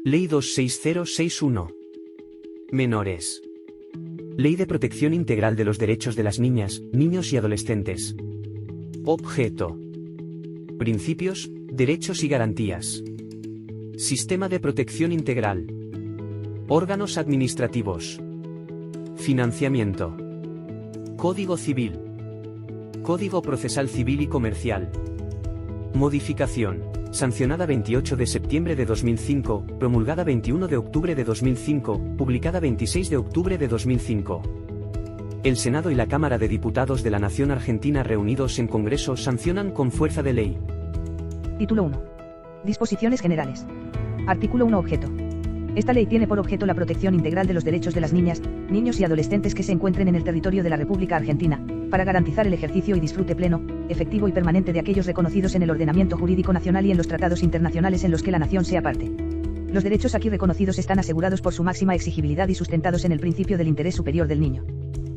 Ley 26061. Menores. Ley de Protección Integral de los Derechos de las Niñas, Niños y Adolescentes. Objeto. Principios, derechos y garantías. Sistema de protección integral. Órganos administrativos. Financiamiento. Código Civil. Código Procesal Civil y Comercial. Modificación. Sancionada 28 de septiembre de 2005, promulgada 21 de octubre de 2005, publicada 26 de octubre de 2005. El Senado y la Cámara de Diputados de la Nación Argentina reunidos en Congreso sancionan con fuerza de ley. Título 1. Disposiciones generales. Artículo 1. Objeto. Esta ley tiene por objeto la protección integral de los derechos de las niñas, niños y adolescentes que se encuentren en el territorio de la República Argentina, para garantizar el ejercicio y disfrute pleno, efectivo y permanente de aquellos reconocidos en el ordenamiento jurídico nacional y en los tratados internacionales en los que la nación sea parte. Los derechos aquí reconocidos están asegurados por su máxima exigibilidad y sustentados en el principio del interés superior del niño.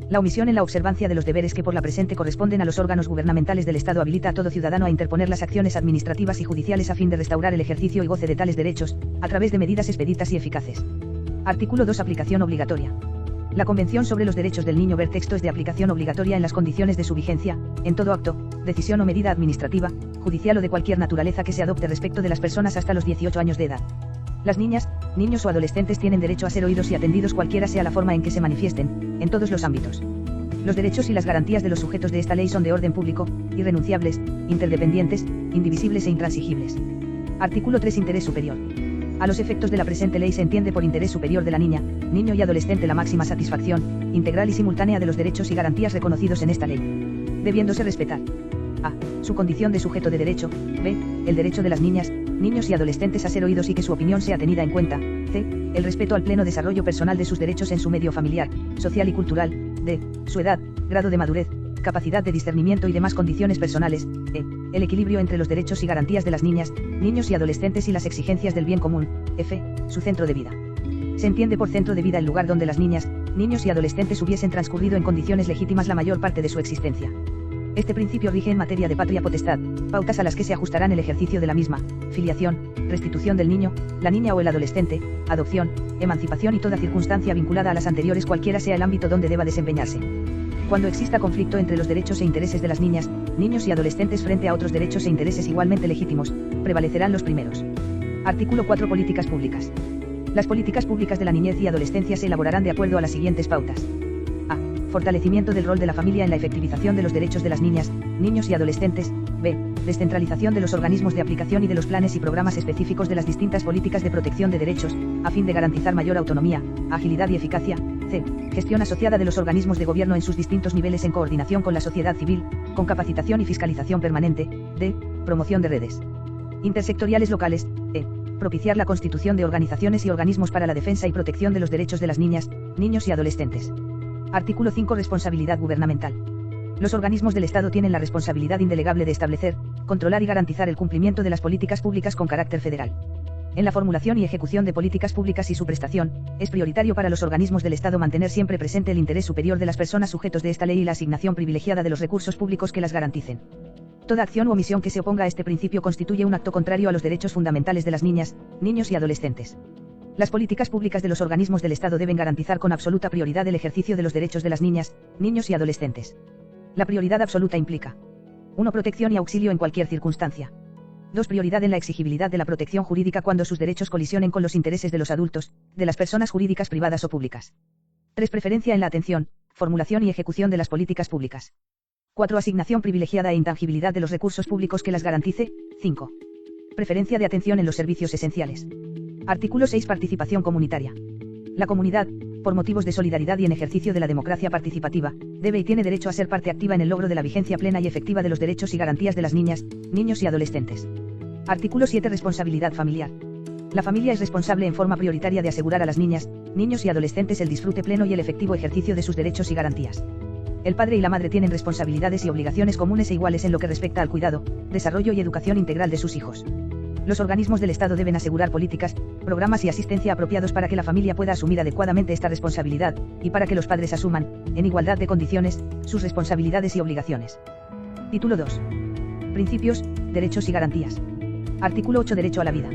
La omisión en la observancia de los deberes que por la presente corresponden a los órganos gubernamentales del Estado habilita a todo ciudadano a interponer las acciones administrativas y judiciales a fin de restaurar el ejercicio y goce de tales derechos, a través de medidas expeditas y eficaces. Artículo 2. Aplicación obligatoria. La Convención sobre los Derechos del Niño ver texto es de aplicación obligatoria en las condiciones de su vigencia, en todo acto, decisión o medida administrativa, judicial o de cualquier naturaleza que se adopte respecto de las personas hasta los 18 años de edad. Las niñas, niños o adolescentes tienen derecho a ser oídos y atendidos cualquiera sea la forma en que se manifiesten, en todos los ámbitos. Los derechos y las garantías de los sujetos de esta ley son de orden público, irrenunciables, interdependientes, indivisibles e intransigibles. Artículo 3. Interés superior. A los efectos de la presente ley se entiende por interés superior de la niña, niño y adolescente la máxima satisfacción, integral y simultánea de los derechos y garantías reconocidos en esta ley, debiéndose respetar: a. Su condición de sujeto de derecho. b. El derecho de las niñas, niños y adolescentes a ser oídos y que su opinión sea tenida en cuenta. c. El respeto al pleno desarrollo personal de sus derechos en su medio familiar, social y cultural. d. Su edad, grado de madurez, capacidad de discernimiento y demás condiciones personales. e. El equilibrio entre los derechos y garantías de las niñas, niños y adolescentes y las exigencias del bien común. f. Su centro de vida. Se entiende por centro de vida el lugar donde las niñas, niños y adolescentes hubiesen transcurrido en condiciones legítimas la mayor parte de su existencia. Este principio rige en materia de patria potestad, pautas a las que se ajustarán el ejercicio de la misma, filiación, restitución del niño, la niña o el adolescente, adopción, emancipación y toda circunstancia vinculada a las anteriores cualquiera sea el ámbito donde deba desempeñarse. Cuando exista conflicto entre los derechos e intereses de las niñas, niños y adolescentes frente a otros derechos e intereses igualmente legítimos, prevalecerán los primeros. Artículo 4. Políticas públicas. Las políticas públicas de la niñez y adolescencia se elaborarán de acuerdo a las siguientes pautas. A. Fortalecimiento del rol de la familia en la efectivización de los derechos de las niñas, niños y adolescentes. b. Descentralización de los organismos de aplicación y de los planes y programas específicos de las distintas políticas de protección de derechos, a fin de garantizar mayor autonomía, agilidad y eficacia. c. Gestión asociada de los organismos de gobierno en sus distintos niveles en coordinación con la sociedad civil, con capacitación y fiscalización permanente. d. Promoción de redes intersectoriales locales. e. Propiciar la constitución de organizaciones y organismos para la defensa y protección de los derechos de las niñas, niños y adolescentes. Artículo 5. Responsabilidad gubernamental. Los organismos del Estado tienen la responsabilidad indelegable de establecer, controlar y garantizar el cumplimiento de las políticas públicas con carácter federal. En la formulación y ejecución de políticas públicas y su prestación, es prioritario para los organismos del Estado mantener siempre presente el interés superior de las personas sujetos de esta ley y la asignación privilegiada de los recursos públicos que las garanticen. Toda acción u omisión que se oponga a este principio constituye un acto contrario a los derechos fundamentales de las niñas, niños y adolescentes. Las políticas públicas de los organismos del Estado deben garantizar con absoluta prioridad el ejercicio de los derechos de las niñas, niños y adolescentes. La prioridad absoluta implica: 1. Protección y auxilio en cualquier circunstancia. 2. Prioridad en la exigibilidad de la protección jurídica cuando sus derechos colisionen con los intereses de los adultos, de las personas jurídicas privadas o públicas. 3. Preferencia en la atención, formulación y ejecución de las políticas públicas. 4. Asignación privilegiada e intangibilidad de los recursos públicos que las garantice. 5. Preferencia de atención en los servicios esenciales. Artículo 6. Participación comunitaria. La comunidad, por motivos de solidaridad y en ejercicio de la democracia participativa, debe y tiene derecho a ser parte activa en el logro de la vigencia plena y efectiva de los derechos y garantías de las niñas, niños y adolescentes. Artículo 7. Responsabilidad familiar. La familia es responsable en forma prioritaria de asegurar a las niñas, niños y adolescentes el disfrute pleno y el efectivo ejercicio de sus derechos y garantías. El padre y la madre tienen responsabilidades y obligaciones comunes e iguales en lo que respecta al cuidado, desarrollo y educación integral de sus hijos. Los organismos del Estado deben asegurar políticas, programas y asistencia apropiados para que la familia pueda asumir adecuadamente esta responsabilidad, y para que los padres asuman, en igualdad de condiciones, sus responsabilidades y obligaciones. Título 2. Principios, derechos y garantías. Artículo 8. Derecho a la vida.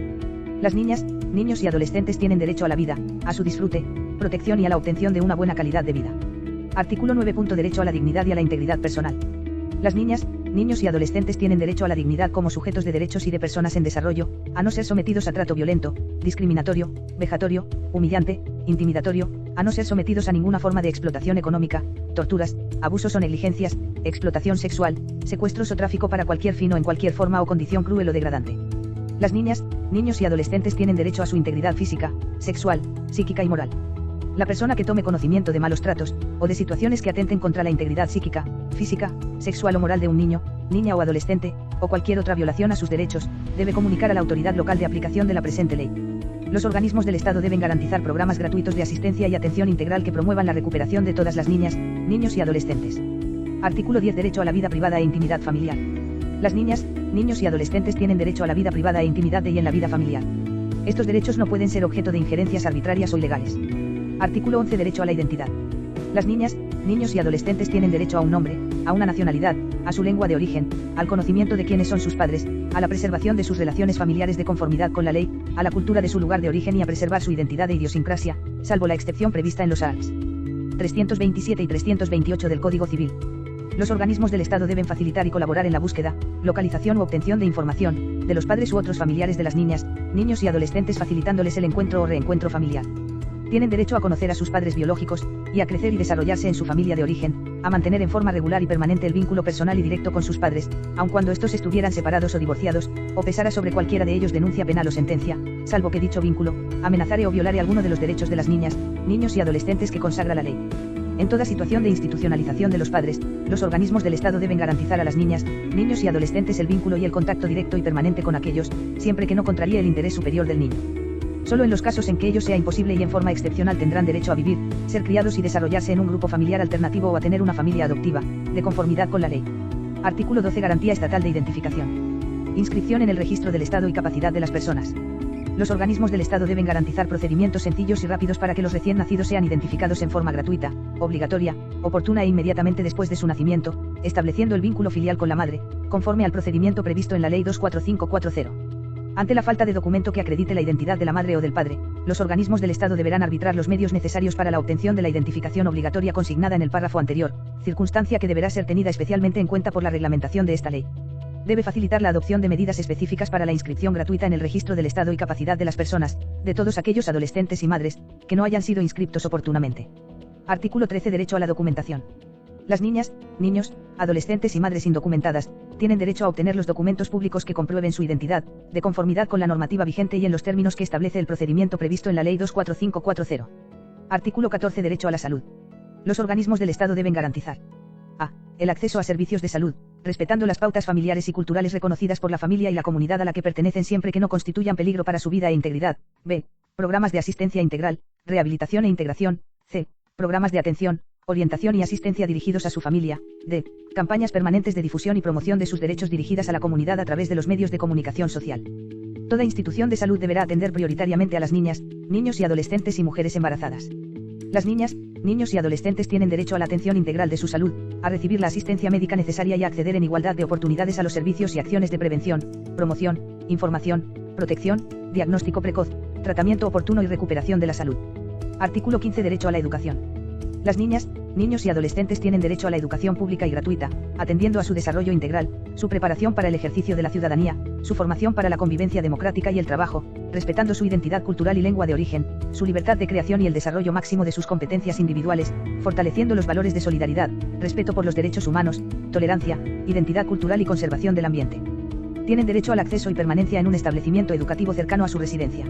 Las niñas, niños y adolescentes tienen derecho a la vida, a su disfrute, protección y a la obtención de una buena calidad de vida. Artículo 9. Derecho a la dignidad y a la integridad personal. Las niñas, niños y adolescentes tienen derecho a la dignidad como sujetos de derechos y de personas en desarrollo, a no ser sometidos a trato violento, discriminatorio, vejatorio, humillante, intimidatorio, a no ser sometidos a ninguna forma de explotación económica, torturas, abusos o negligencias, explotación sexual, secuestros o tráfico para cualquier fin o en cualquier forma o condición cruel o degradante. Las niñas, niños y adolescentes tienen derecho a su integridad física, sexual, psíquica y moral. La persona que tome conocimiento de malos tratos, o de situaciones que atenten contra la integridad psíquica, física, sexual o moral de un niño, niña o adolescente, o cualquier otra violación a sus derechos, debe comunicar a la autoridad local de aplicación de la presente ley. Los organismos del Estado deben garantizar programas gratuitos de asistencia y atención integral que promuevan la recuperación de todas las niñas, niños y adolescentes. Artículo 10. Derecho a la vida privada e intimidad familiar. Las niñas, niños y adolescentes tienen derecho a la vida privada e intimidad y en la vida familiar. Estos derechos no pueden ser objeto de injerencias arbitrarias o ilegales. Artículo 11. Derecho a la identidad. Las niñas, niños y adolescentes tienen derecho a un nombre, a una nacionalidad, a su lengua de origen, al conocimiento de quiénes son sus padres, a la preservación de sus relaciones familiares de conformidad con la ley, a la cultura de su lugar de origen y a preservar su identidad e idiosincrasia, salvo la excepción prevista en los arts. 327 y 328 del Código Civil. Los organismos del Estado deben facilitar y colaborar en la búsqueda, localización u obtención de información, de los padres u otros familiares de las niñas, niños y adolescentes facilitándoles el encuentro o reencuentro familiar. Tienen derecho a conocer a sus padres biológicos, y a crecer y desarrollarse en su familia de origen, a mantener en forma regular y permanente el vínculo personal y directo con sus padres, aun cuando estos estuvieran separados o divorciados, o pesara sobre cualquiera de ellos denuncia penal o sentencia, salvo que dicho vínculo, amenazare o violare alguno de los derechos de las niñas, niños y adolescentes que consagra la ley. En toda situación de institucionalización de los padres, los organismos del Estado deben garantizar a las niñas, niños y adolescentes el vínculo y el contacto directo y permanente con aquellos, siempre que no contraríe el interés superior del niño. Solo en los casos en que ello sea imposible y en forma excepcional tendrán derecho a vivir, ser criados y desarrollarse en un grupo familiar alternativo o a tener una familia adoptiva, de conformidad con la ley. Artículo 12. Garantía estatal de identificación. Inscripción en el registro del Estado y capacidad de las personas. Los organismos del Estado deben garantizar procedimientos sencillos y rápidos para que los recién nacidos sean identificados en forma gratuita, obligatoria, oportuna e inmediatamente después de su nacimiento, estableciendo el vínculo filial con la madre, conforme al procedimiento previsto en la Ley 24540. Ante la falta de documento que acredite la identidad de la madre o del padre, los organismos del Estado deberán arbitrar los medios necesarios para la obtención de la identificación obligatoria consignada en el párrafo anterior, circunstancia que deberá ser tenida especialmente en cuenta por la reglamentación de esta ley. Debe facilitar la adopción de medidas específicas para la inscripción gratuita en el registro del Estado y capacidad de las personas, de todos aquellos adolescentes y madres, que no hayan sido inscriptos oportunamente. Artículo 13. Derecho a la documentación. Las niñas, niños, adolescentes y madres indocumentadas, tienen derecho a obtener los documentos públicos que comprueben su identidad, de conformidad con la normativa vigente y en los términos que establece el procedimiento previsto en la Ley 24540. Artículo 14. Derecho a la salud. Los organismos del Estado deben garantizar: a. El acceso a servicios de salud, respetando las pautas familiares y culturales reconocidas por la familia y la comunidad a la que pertenecen siempre que no constituyan peligro para su vida e integridad. B. Programas de asistencia integral, rehabilitación e integración. C. Programas de atención, orientación y asistencia dirigidos a su familia. D. Campañas permanentes de difusión y promoción de sus derechos dirigidas a la comunidad a través de los medios de comunicación social. Toda institución de salud deberá atender prioritariamente a las niñas, niños y adolescentes y mujeres embarazadas. Las niñas, niños y adolescentes tienen derecho a la atención integral de su salud, a recibir la asistencia médica necesaria y a acceder en igualdad de oportunidades a los servicios y acciones de prevención, promoción, información, protección, diagnóstico precoz, tratamiento oportuno y recuperación de la salud. Artículo 15. Derecho a la educación. Las niñas, niños y adolescentes tienen derecho a la educación pública y gratuita, atendiendo a su desarrollo integral, su preparación para el ejercicio de la ciudadanía, su formación para la convivencia democrática y el trabajo, respetando su identidad cultural y lengua de origen, su libertad de creación y el desarrollo máximo de sus competencias individuales, fortaleciendo los valores de solidaridad, respeto por los derechos humanos, tolerancia, identidad cultural y conservación del ambiente. Tienen derecho al acceso y permanencia en un establecimiento educativo cercano a su residencia.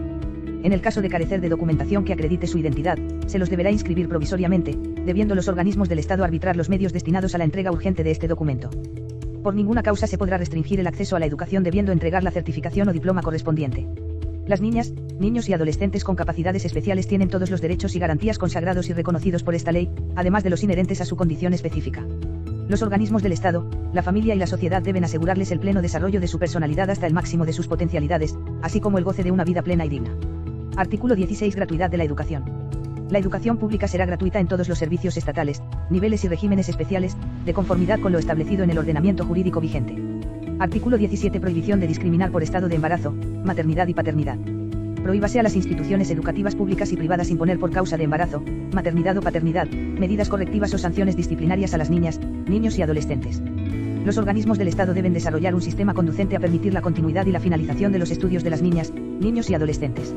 En el caso de carecer de documentación que acredite su identidad, se los deberá inscribir provisoriamente, debiendo los organismos del Estado arbitrar los medios destinados a la entrega urgente de este documento. Por ninguna causa se podrá restringir el acceso a la educación debiendo entregar la certificación o diploma correspondiente. Las niñas, niños y adolescentes con capacidades especiales tienen todos los derechos y garantías consagrados y reconocidos por esta ley, además de los inherentes a su condición específica. Los organismos del Estado, la familia y la sociedad deben asegurarles el pleno desarrollo de su personalidad hasta el máximo de sus potencialidades, así como el goce de una vida plena y digna. Artículo 16. Gratuidad de la educación. La educación pública será gratuita en todos los servicios estatales, niveles y regímenes especiales, de conformidad con lo establecido en el ordenamiento jurídico vigente. Artículo 17. Prohibición de discriminar por estado de embarazo, maternidad y paternidad. Prohíbase a las instituciones educativas públicas y privadas imponer por causa de embarazo, maternidad o paternidad, medidas correctivas o sanciones disciplinarias a las niñas, niños y adolescentes. Los organismos del Estado deben desarrollar un sistema conducente a permitir la continuidad y la finalización de los estudios de las niñas, niños y adolescentes.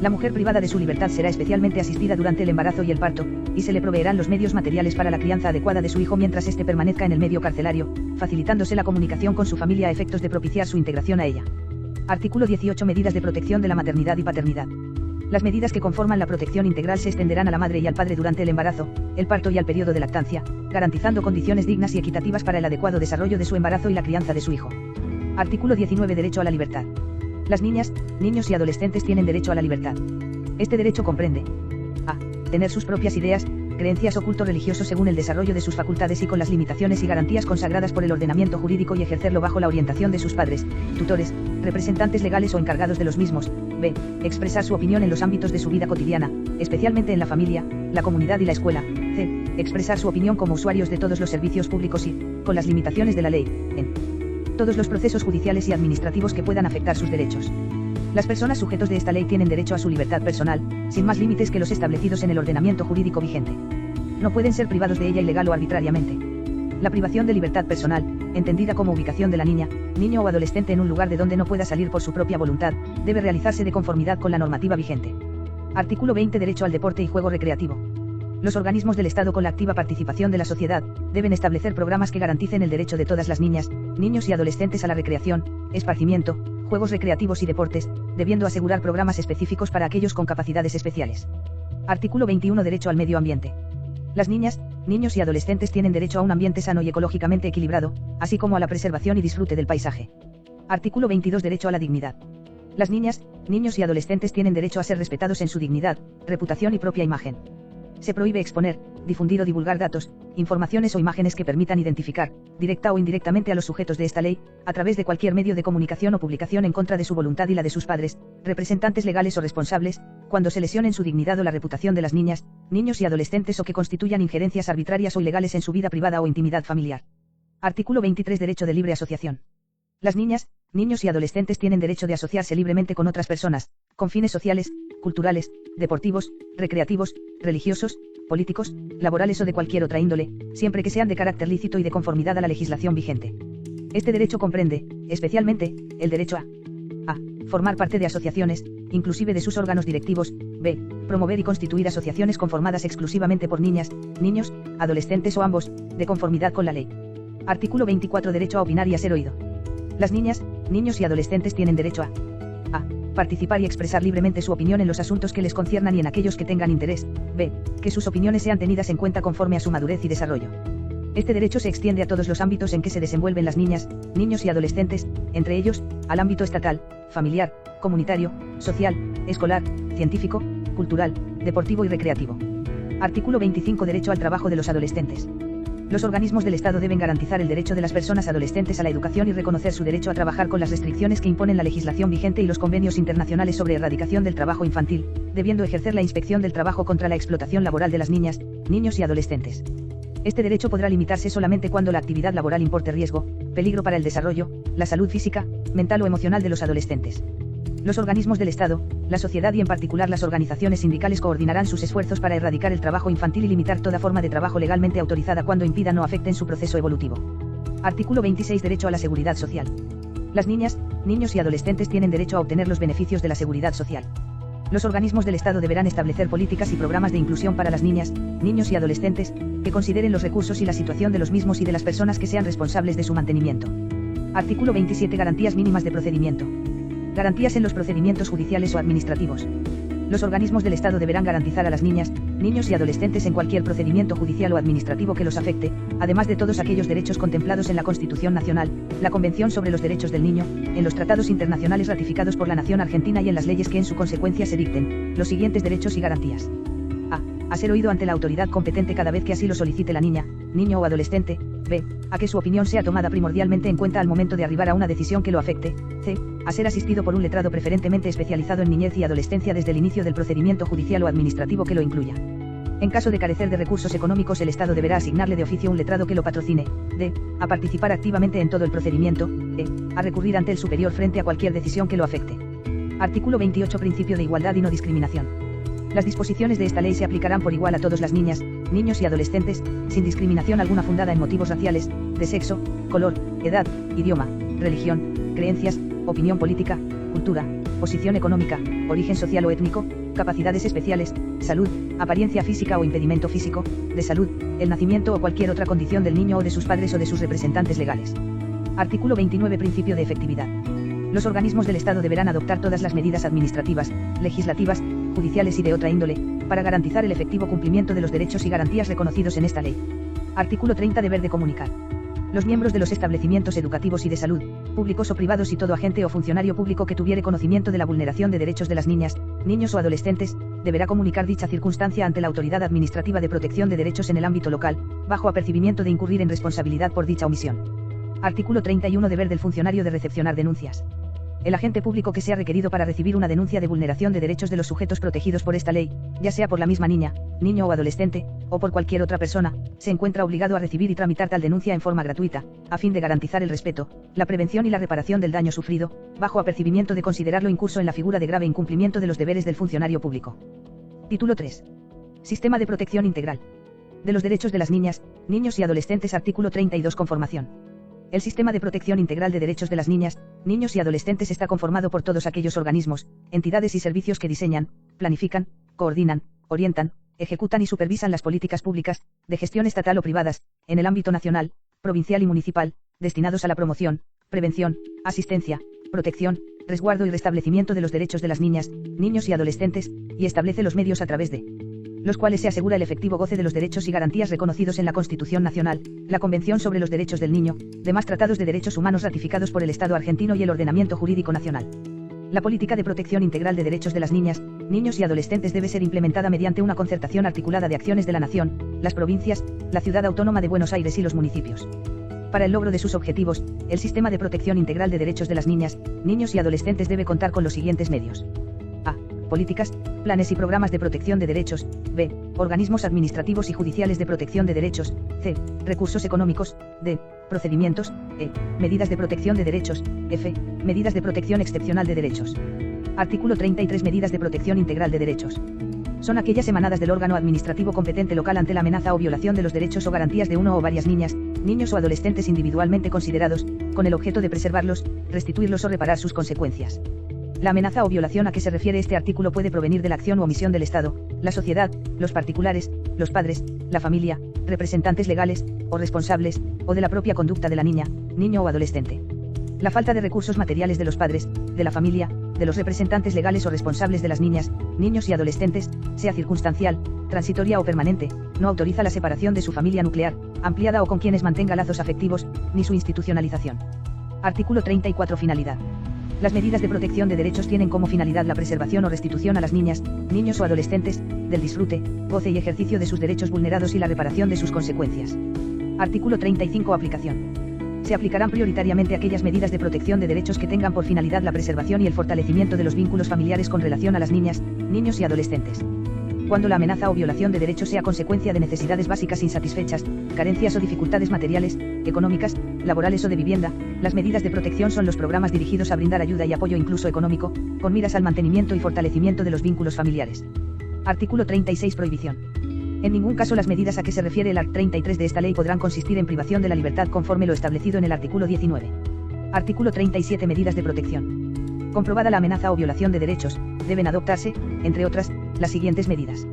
La mujer privada de su libertad será especialmente asistida durante el embarazo y el parto, y se le proveerán los medios materiales para la crianza adecuada de su hijo mientras éste permanezca en el medio carcelario, facilitándose la comunicación con su familia a efectos de propiciar su integración a ella. Artículo 18. Medidas de protección de la maternidad y paternidad. Las medidas que conforman la protección integral se extenderán a la madre y al padre durante el embarazo, el parto y al periodo de lactancia, garantizando condiciones dignas y equitativas para el adecuado desarrollo de su embarazo y la crianza de su hijo. Artículo 19. Derecho a la libertad. Las niñas, niños y adolescentes tienen derecho a la libertad. Este derecho comprende a. Tener sus propias ideas, creencias o culto religioso según el desarrollo de sus facultades y con las limitaciones y garantías consagradas por el ordenamiento jurídico y ejercerlo bajo la orientación de sus padres, tutores, representantes legales o encargados de los mismos. B. Expresar su opinión en los ámbitos de su vida cotidiana, especialmente en la familia, la comunidad y la escuela. C. Expresar su opinión como usuarios de todos los servicios públicos y, con las limitaciones de la ley, en todos los procesos judiciales y administrativos que puedan afectar sus derechos. Las personas sujetos de esta ley tienen derecho a su libertad personal, sin más límites que los establecidos en el ordenamiento jurídico vigente. No pueden ser privados de ella ilegal o arbitrariamente. La privación de libertad personal, entendida como ubicación de la niña, niño o adolescente en un lugar de donde no pueda salir por su propia voluntad, debe realizarse de conformidad con la normativa vigente. Artículo 20. Derecho al deporte y juego recreativo. Los organismos del Estado con la activa participación de la sociedad, deben establecer programas que garanticen el derecho de todas las niñas, niños y adolescentes a la recreación, esparcimiento, juegos recreativos y deportes, debiendo asegurar programas específicos para aquellos con capacidades especiales. Artículo 21. Derecho al medio ambiente. Las niñas, niños y adolescentes tienen derecho a un ambiente sano y ecológicamente equilibrado, así como a la preservación y disfrute del paisaje. Artículo 22. Derecho a la dignidad. Las niñas, niños y adolescentes tienen derecho a ser respetados en su dignidad, reputación y propia imagen. Se prohíbe exponer, difundir o divulgar datos, informaciones o imágenes que permitan identificar, directa o indirectamente a los sujetos de esta ley, a través de cualquier medio de comunicación o publicación en contra de su voluntad y la de sus padres, representantes legales o responsables, cuando se lesionen su dignidad o la reputación de las niñas, niños y adolescentes o que constituyan injerencias arbitrarias o ilegales en su vida privada o intimidad familiar. Artículo 23. Derecho de libre asociación. Las niñas, niños y adolescentes tienen derecho de asociarse libremente con otras personas, con fines sociales, culturales, deportivos, recreativos, religiosos, políticos, laborales o de cualquier otra índole, siempre que sean de carácter lícito y de conformidad a la legislación vigente. Este derecho comprende, especialmente, el derecho a formar parte de asociaciones, inclusive de sus órganos directivos. B. Promover y constituir asociaciones conformadas exclusivamente por niñas, niños, adolescentes o ambos, de conformidad con la ley. Artículo 24. Derecho a opinar y a ser oído. Las niñas, niños y adolescentes tienen derecho a participar y expresar libremente su opinión en los asuntos que les conciernan y en aquellos que tengan interés. B. Que sus opiniones sean tenidas en cuenta conforme a su madurez y desarrollo. Este derecho se extiende a todos los ámbitos en que se desenvuelven las niñas, niños y adolescentes, entre ellos, al ámbito estatal, familiar, comunitario, social, escolar, científico, cultural, deportivo y recreativo. Artículo 25. Derecho al trabajo de los adolescentes. Los organismos del Estado deben garantizar el derecho de las personas adolescentes a la educación y reconocer su derecho a trabajar con las restricciones que imponen la legislación vigente y los convenios internacionales sobre erradicación del trabajo infantil, debiendo ejercer la inspección del trabajo contra la explotación laboral de las niñas, niños y adolescentes. Este derecho podrá limitarse solamente cuando la actividad laboral importe riesgo, peligro para el desarrollo, la salud física, mental o emocional de los adolescentes. Los organismos del Estado, la sociedad y en particular las organizaciones sindicales coordinarán sus esfuerzos para erradicar el trabajo infantil y limitar toda forma de trabajo legalmente autorizada cuando impidan o afecten su proceso evolutivo. Artículo 26. Derecho a la seguridad social. Las niñas, niños y adolescentes tienen derecho a obtener los beneficios de la seguridad social. Los organismos del Estado deberán establecer políticas y programas de inclusión para las niñas, niños y adolescentes, que consideren los recursos y la situación de los mismos y de las personas que sean responsables de su mantenimiento. Artículo 27. Garantías mínimas de procedimiento. Garantías en los procedimientos judiciales o administrativos. Los organismos del Estado deberán garantizar a las niñas, niños y adolescentes en cualquier procedimiento judicial o administrativo que los afecte, además de todos aquellos derechos contemplados en la Constitución Nacional, la Convención sobre los Derechos del Niño, en los tratados internacionales ratificados por la nación argentina y en las leyes que en su consecuencia se dicten, los siguientes derechos y garantías. A ser oído ante la autoridad competente cada vez que así lo solicite la niña, niño o adolescente. B. A que su opinión sea tomada primordialmente en cuenta al momento de arribar a una decisión que lo afecte. C. A ser asistido por un letrado preferentemente especializado en niñez y adolescencia desde el inicio del procedimiento judicial o administrativo que lo incluya. En caso de carecer de recursos económicos, el Estado deberá asignarle de oficio un letrado que lo patrocine. D. A participar activamente en todo el procedimiento. E. A recurrir ante el superior frente a cualquier decisión que lo afecte. Artículo 28. Principio de igualdad y no discriminación. Las disposiciones de esta ley se aplicarán por igual a todas las niñas, niños y adolescentes, sin discriminación alguna fundada en motivos raciales, de sexo, color, edad, idioma, religión, creencias, opinión política, cultura, posición económica, origen social o étnico, capacidades especiales, salud, apariencia física o impedimento físico, de salud, el nacimiento o cualquier otra condición del niño o de sus padres o de sus representantes legales. Artículo 29. Principio de efectividad. Los organismos del Estado deberán adoptar todas las medidas administrativas, legislativas, judiciales y de otra índole, para garantizar el efectivo cumplimiento de los derechos y garantías reconocidos en esta ley. Artículo 30. Deber de comunicar. Los miembros de los establecimientos educativos y de salud, públicos o privados y todo agente o funcionario público que tuviere conocimiento de la vulneración de derechos de las niñas, niños o adolescentes, deberá comunicar dicha circunstancia ante la Autoridad Administrativa de Protección de Derechos en el ámbito local, bajo apercibimiento de incurrir en responsabilidad por dicha omisión. Artículo 31. Deber del funcionario de recepcionar denuncias. El agente público que sea requerido para recibir una denuncia de vulneración de derechos de los sujetos protegidos por esta ley, ya sea por la misma niña, niño o adolescente, o por cualquier otra persona, se encuentra obligado a recibir y tramitar tal denuncia en forma gratuita, a fin de garantizar el respeto, la prevención y la reparación del daño sufrido, bajo apercibimiento de considerarlo incurso en la figura de grave incumplimiento de los deberes del funcionario público. Título 3. Sistema de protección integral. De los derechos de las niñas, niños y adolescentes. Artículo 32. Conformación. El Sistema de Protección Integral de Derechos de las Niñas, Niños y Adolescentes está conformado por todos aquellos organismos, entidades y servicios que diseñan, planifican, coordinan, orientan, ejecutan y supervisan las políticas públicas, de gestión estatal o privadas, en el ámbito nacional, provincial y municipal, destinados a la promoción, prevención, asistencia, protección, resguardo y restablecimiento de los derechos de las niñas, niños y adolescentes, y establece los medios a través de los cuales se asegura el efectivo goce de los derechos y garantías reconocidos en la Constitución Nacional, la Convención sobre los Derechos del Niño, demás tratados de derechos humanos ratificados por el Estado argentino y el ordenamiento jurídico nacional. La política de protección integral de derechos de las niñas, niños y adolescentes debe ser implementada mediante una concertación articulada de acciones de la nación, las provincias, la Ciudad Autónoma de Buenos Aires y los municipios. Para el logro de sus objetivos, el sistema de protección integral de derechos de las niñas, niños y adolescentes debe contar con los siguientes medios. A. Políticas, planes y programas de protección de derechos. B. Organismos administrativos y judiciales de protección de derechos. C. Recursos económicos. D. Procedimientos. E. Medidas de protección de derechos. F. Medidas de protección excepcional de derechos. Artículo 33. Medidas de protección integral de derechos. Son aquellas emanadas del órgano administrativo competente local ante la amenaza o violación de los derechos o garantías de uno o varias niñas, niños o adolescentes individualmente considerados, con el objeto de preservarlos, restituirlos o reparar sus consecuencias. La amenaza o violación a que se refiere este artículo puede provenir de la acción o omisión del Estado, la sociedad, los particulares, los padres, la familia, representantes legales, o responsables, o de la propia conducta de la niña, niño o adolescente. La falta de recursos materiales de los padres, de la familia, de los representantes legales o responsables de las niñas, niños y adolescentes, sea circunstancial, transitoria o permanente, no autoriza la separación de su familia nuclear, ampliada o con quienes mantenga lazos afectivos, ni su institucionalización. Artículo 34. Finalidad. Las medidas de protección de derechos tienen como finalidad la preservación o restitución a las niñas, niños o adolescentes, del disfrute, goce y ejercicio de sus derechos vulnerados y la reparación de sus consecuencias. Artículo 35. Aplicación. Se aplicarán prioritariamente aquellas medidas de protección de derechos que tengan por finalidad la preservación y el fortalecimiento de los vínculos familiares con relación a las niñas, niños y adolescentes. Cuando la amenaza o violación de derechos sea consecuencia de necesidades básicas insatisfechas, carencias o dificultades materiales, económicas, laborales o de vivienda, las medidas de protección son los programas dirigidos a brindar ayuda y apoyo incluso económico, con miras al mantenimiento y fortalecimiento de los vínculos familiares. Artículo 36. Prohibición. En ningún caso las medidas a que se refiere el art. 33 de esta ley podrán consistir en privación de la libertad conforme lo establecido en el artículo 19. Artículo 37. Medidas de protección. Comprobada la amenaza o violación de derechos, deben adoptarse, entre otras, las siguientes medidas.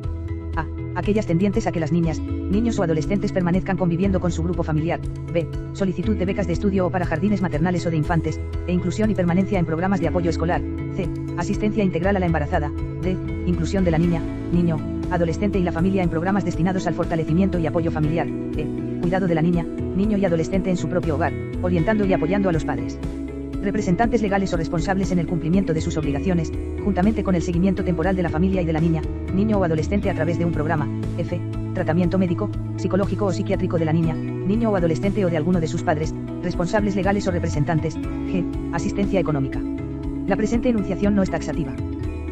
A. Aquellas tendientes a que las niñas, niños o adolescentes permanezcan conviviendo con su grupo familiar. B. Solicitud de becas de estudio o para jardines maternales o de infantes, e inclusión y permanencia en programas de apoyo escolar. C. Asistencia integral a la embarazada. D. Inclusión de la niña, niño, adolescente y la familia en programas destinados al fortalecimiento y apoyo familiar. E. Cuidado de la niña, niño y adolescente en su propio hogar, orientando y apoyando a los padres. Representantes legales o responsables en el cumplimiento de sus obligaciones, juntamente con el seguimiento temporal de la familia y de la niña, niño o adolescente a través de un programa. F. Tratamiento médico, psicológico o psiquiátrico de la niña, niño o adolescente o de alguno de sus padres, responsables legales o representantes. G. Asistencia económica. La presente enunciación no es taxativa.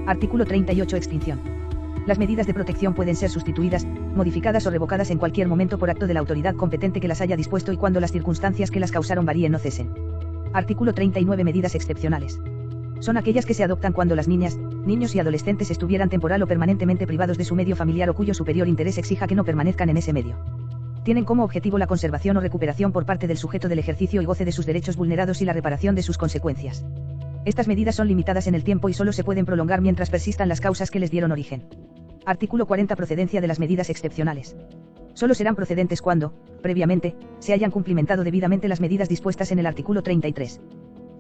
Artículo 38. Extinción. Las medidas de protección pueden ser sustituidas, modificadas o revocadas en cualquier momento por acto de la autoridad competente que las haya dispuesto y cuando las circunstancias que las causaron varíen o cesen. Artículo 39. Medidas excepcionales. Son aquellas que se adoptan cuando las niñas, niños y adolescentes estuvieran temporal o permanentemente privados de su medio familiar o cuyo superior interés exija que no permanezcan en ese medio. Tienen como objetivo la conservación o recuperación por parte del sujeto del ejercicio y goce de sus derechos vulnerados y la reparación de sus consecuencias. Estas medidas son limitadas en el tiempo y solo se pueden prolongar mientras persistan las causas que les dieron origen. Artículo 40. Procedencia de las medidas excepcionales. Solo serán procedentes cuando, previamente, se hayan cumplimentado debidamente las medidas dispuestas en el artículo 33.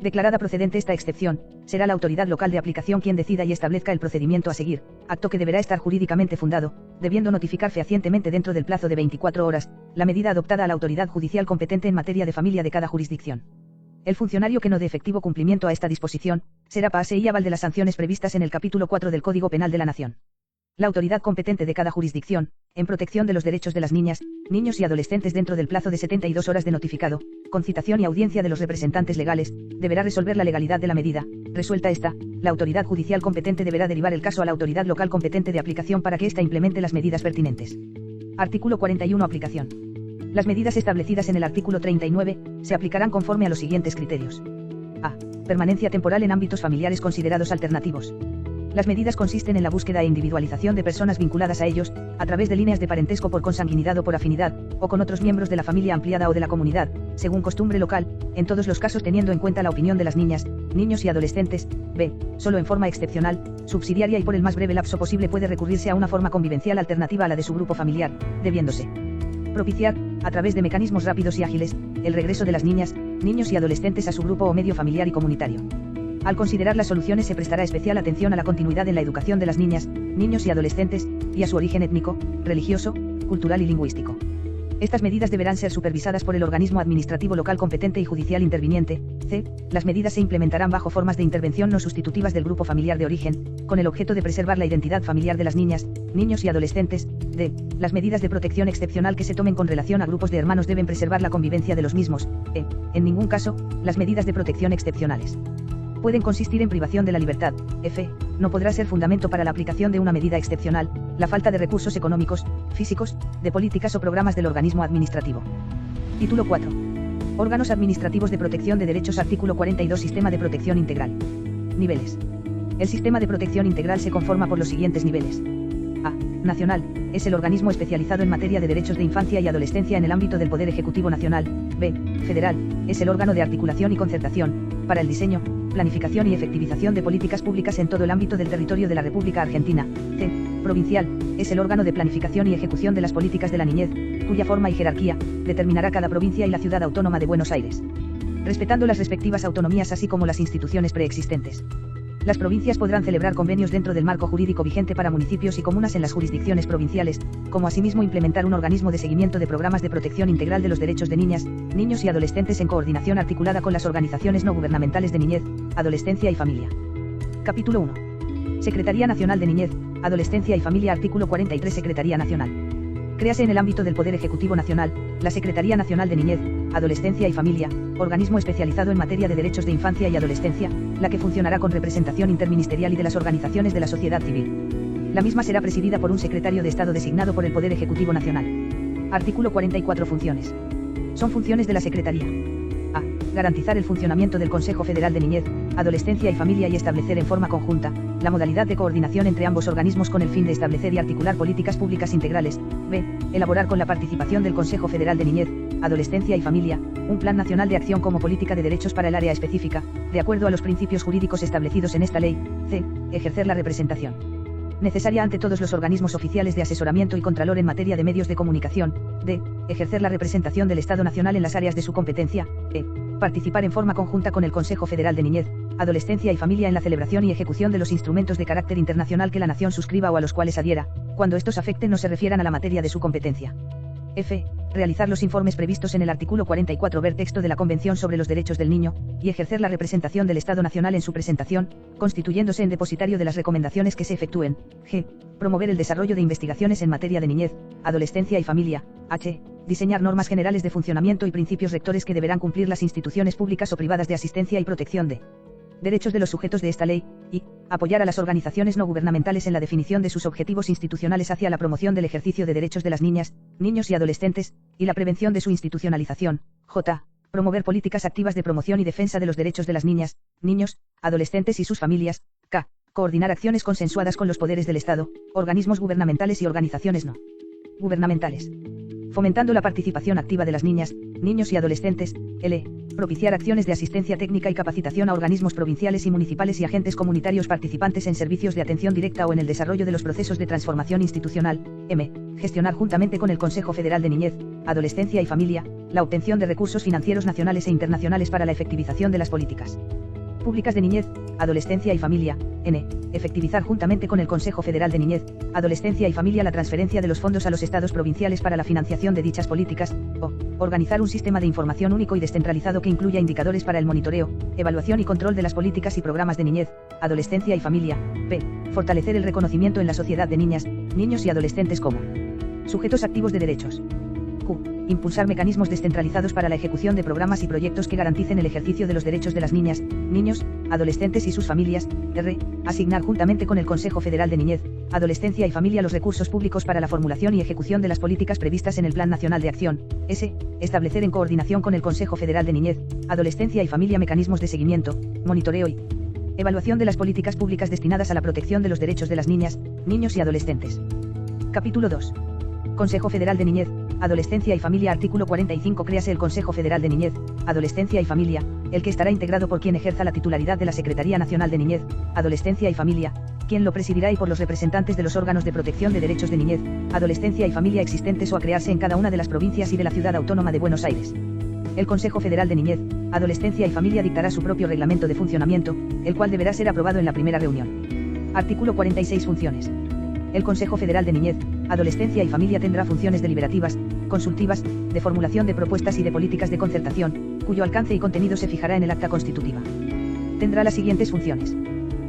Declarada procedente esta excepción, será la autoridad local de aplicación quien decida y establezca el procedimiento a seguir, acto que deberá estar jurídicamente fundado, debiendo notificar fehacientemente dentro del plazo de 24 horas, la medida adoptada a la autoridad judicial competente en materia de familia de cada jurisdicción. El funcionario que no dé efectivo cumplimiento a esta disposición, será pase y aval de las sanciones previstas en el capítulo 4 del Código Penal de la Nación. La autoridad competente de cada jurisdicción, en protección de los derechos de las niñas, niños y adolescentes dentro del plazo de 72 horas de notificado, con citación y audiencia de los representantes legales, deberá resolver la legalidad de la medida. Resuelta esta, la autoridad judicial competente deberá derivar el caso a la autoridad local competente de aplicación para que ésta implemente las medidas pertinentes. Artículo 41. Aplicación. Las medidas establecidas en el artículo 39, se aplicarán conforme a los siguientes criterios. A. Permanencia temporal en ámbitos familiares considerados alternativos. Las medidas consisten en la búsqueda e individualización de personas vinculadas a ellos, a través de líneas de parentesco por consanguinidad o por afinidad, o con otros miembros de la familia ampliada o de la comunidad, según costumbre local, en todos los casos teniendo en cuenta la opinión de las niñas, niños y adolescentes. B. Solo en forma excepcional, subsidiaria y por el más breve lapso posible puede recurrirse a una forma convivencial alternativa a la de su grupo familiar, debiéndose propiciar, a través de mecanismos rápidos y ágiles, el regreso de las niñas, niños y adolescentes a su grupo o medio familiar y comunitario. Al considerar las soluciones se prestará especial atención a la continuidad en la educación de las niñas, niños y adolescentes, y a su origen étnico, religioso, cultural y lingüístico. Estas medidas deberán ser supervisadas por el organismo administrativo local competente y judicial interviniente. C. Las medidas se implementarán bajo formas de intervención no sustitutivas del grupo familiar de origen, con el objeto de preservar la identidad familiar de las niñas, niños y adolescentes. D. Las medidas de protección excepcional que se tomen con relación a grupos de hermanos deben preservar la convivencia de los mismos. E. En ningún caso, las medidas de protección excepcionales pueden consistir en privación de la libertad. F. No podrá ser fundamento para la aplicación de una medida excepcional, la falta de recursos económicos, físicos, de políticas o programas del organismo administrativo. Título 4. Órganos administrativos de protección de derechos. Artículo 42. Sistema de protección integral. Niveles. El sistema de protección integral se conforma por los siguientes niveles. A. Nacional. Es el organismo especializado en materia de derechos de infancia y adolescencia en el ámbito del Poder Ejecutivo Nacional. B. Federal. Es el órgano de articulación y concertación, para el diseño, planificación y efectivización de políticas públicas en todo el ámbito del territorio de la República Argentina. C. Provincial. Es el órgano de planificación y ejecución de las políticas de la niñez, cuya forma y jerarquía determinará cada provincia y la ciudad autónoma de Buenos Aires, respetando las respectivas autonomías así como las instituciones preexistentes. Las provincias podrán celebrar convenios dentro del marco jurídico vigente para municipios y comunas en las jurisdicciones provinciales, como asimismo implementar un organismo de seguimiento de programas de protección integral de los derechos de niñas, niños y adolescentes en coordinación articulada con las organizaciones no gubernamentales de niñez, adolescencia y familia. Capítulo 1. Secretaría Nacional de Niñez, Adolescencia y Familia. Artículo 43. Secretaría Nacional. Créase en el ámbito del Poder Ejecutivo Nacional, la Secretaría Nacional de Niñez, Adolescencia y Familia, organismo especializado en materia de derechos de infancia y adolescencia, la que funcionará con representación interministerial y de las organizaciones de la sociedad civil. La misma será presidida por un secretario de Estado designado por el Poder Ejecutivo Nacional. Artículo 44. Funciones. Son funciones de la Secretaría. A. Garantizar el funcionamiento del Consejo Federal de Niñez, Adolescencia y Familia y establecer en forma conjunta la modalidad de coordinación entre ambos organismos con el fin de establecer y articular políticas públicas integrales. B. Elaborar con la participación del Consejo Federal de Niñez, Adolescencia y Familia, un plan nacional de acción como política de derechos para el área específica, de acuerdo a los principios jurídicos establecidos en esta ley. C. Ejercer la representación necesaria ante todos los organismos oficiales de asesoramiento y contralor en materia de medios de comunicación. D. Ejercer la representación del Estado Nacional en las áreas de su competencia. E. Participar en forma conjunta con el Consejo Federal de Niñez, Adolescencia y Familia en la celebración y ejecución de los instrumentos de carácter internacional que la nación suscriba o a los cuales adhiera, cuando estos afecten no se refieran a la materia de su competencia. F. Realizar los informes previstos en el artículo 44 ver texto de la Convención sobre los Derechos del Niño, y ejercer la representación del Estado Nacional en su presentación, constituyéndose en depositario de las recomendaciones que se efectúen. G. Promover el desarrollo de investigaciones en materia de niñez, adolescencia y familia. H. Diseñar normas generales de funcionamiento y principios rectores que deberán cumplir las instituciones públicas o privadas de asistencia y protección de derechos de los sujetos de esta ley, y apoyar a las organizaciones no gubernamentales en la definición de sus objetivos institucionales hacia la promoción del ejercicio de derechos de las niñas, niños y adolescentes, y la prevención de su institucionalización. J. Promover políticas activas de promoción y defensa de los derechos de las niñas, niños, adolescentes y sus familias. K. Coordinar acciones consensuadas con los poderes del Estado, organismos gubernamentales y organizaciones no gubernamentales. Fomentando la participación activa de las niñas, niños y adolescentes. L. Propiciar acciones de asistencia técnica y capacitación a organismos provinciales y municipales y agentes comunitarios participantes en servicios de atención directa o en el desarrollo de los procesos de transformación institucional. M. Gestionar juntamente con el Consejo Federal de Niñez, Adolescencia y Familia, la obtención de recursos financieros nacionales e internacionales para la efectivización de las políticas públicas de niñez, adolescencia y familia. N. Efectivizar juntamente con el Consejo Federal de Niñez, Adolescencia y Familia la transferencia de los fondos a los estados provinciales para la financiación de dichas políticas. O. Organizar un sistema de información único y descentralizado que incluya indicadores para el monitoreo, evaluación y control de las políticas y programas de niñez, adolescencia y familia. P. Fortalecer el reconocimiento en la sociedad de niñas, niños y adolescentes como sujetos activos de derechos. Q. Impulsar mecanismos descentralizados para la ejecución de programas y proyectos que garanticen el ejercicio de los derechos de las niñas, niños, adolescentes y sus familias. R. Asignar juntamente con el Consejo Federal de Niñez, Adolescencia y Familia los recursos públicos para la formulación y ejecución de las políticas previstas en el Plan Nacional de Acción. S. Establecer en coordinación con el Consejo Federal de Niñez, Adolescencia y Familia mecanismos de seguimiento, monitoreo y evaluación de las políticas públicas destinadas a la protección de los derechos de las niñas, niños y adolescentes. Capítulo 2. Consejo Federal de Niñez, Adolescencia y Familia. Artículo 45. Créase el Consejo Federal de Niñez, Adolescencia y Familia, el que estará integrado por quien ejerza la titularidad de la Secretaría Nacional de Niñez, Adolescencia y Familia, quien lo presidirá y por los representantes de los órganos de protección de derechos de niñez, adolescencia y familia existentes o a crearse en cada una de las provincias y de la Ciudad Autónoma de Buenos Aires. El Consejo Federal de Niñez, Adolescencia y Familia dictará su propio reglamento de funcionamiento, el cual deberá ser aprobado en la primera reunión. Artículo 46. Funciones. El Consejo Federal de Niñez, Adolescencia y Familia tendrá funciones deliberativas, consultivas, de formulación de propuestas y de políticas de concertación, cuyo alcance y contenido se fijará en el acta constitutiva. Tendrá las siguientes funciones.